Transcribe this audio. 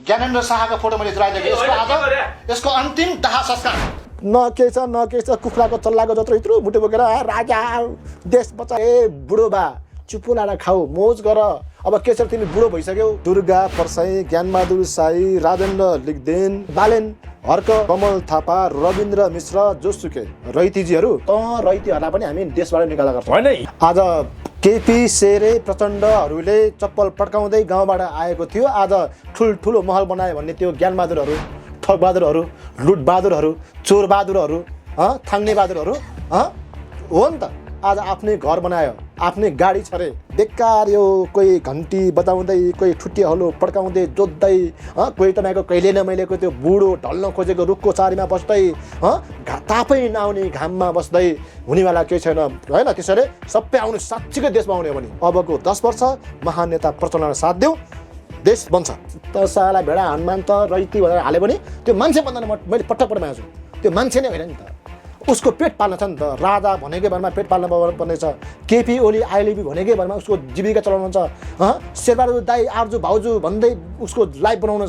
ज्ञानेन्द्र शाहको फोटो मैले चलाइदिएको यसको आज यसको अन्तिम दाह संस्कार न के छ कुखुराको चल्लाको जत्रो यत्रो मुटु बोकेर राजा देश बचा बुढो बा चुप्पो लाएर खाऊ मोज गर। अब के छ तिमी बुढो भइसक्यौ। दुर्गा परसाई, ज्ञानबहादुर साई, राजेन्द्र लिगदेन, बालेन हर्क, कमल थापा, रविन्द्र मिश्र, जोसुके रैतीजीहरू रैतीहरूलाई पनि हामी देशबाट निकाला गर्छौँ। आज केपी शेरे प्रचण्डहरूले चप्पल पड्काउँदै गाउँबाट आएको थियो। आज ठुल्ठुलो महल बनायो भन्ने त्यो ज्ञानबहादुरहरू, ठगबहादुरहरू, लुटबहादुरहरू, चोरबहादुरहरू, थाङ्ने बहादुरहरू हो नि त। आज आफ्नै घर बनायो, आफ्नै गाडी छरे। बेकार यो कोही घन्टी बजाउँदै, कोही ठुट्टिया हलो पड्काउँदै जोत्दै, कोही तपाईँको कहिले न मैलेको त्यो बुढो ढल्न खोजेको रुखको चारीमा बस्दै, तापै नआउने घाममा बस्दै हुनेवाला केही छैन होइन। त्यसैले सबै आउने साँच्चीकै देशमा आउने हो भने अबको 10 वर्ष महान नेता प्रचण्डलाई साथ देऊ, देश बन्छ। त साला भेडा हनुमान त रैती भनेर हाले पनि त्यो मान्छे भन्दैन। मैले पटक मागेको छु, त्यो मान्छे नै होइन नि त। उसको पेट पाल्न छ नि त। राजा भनेकै भरमा पेट पाल्न पर्ने छ। केपी ओली आइलेबी भनेकै भरमा उसको जीविका चलाउनु छ। शेरबहादुर दाई आर्जु भाउजू भन्दै उसको लाइफ बनाउनु छ।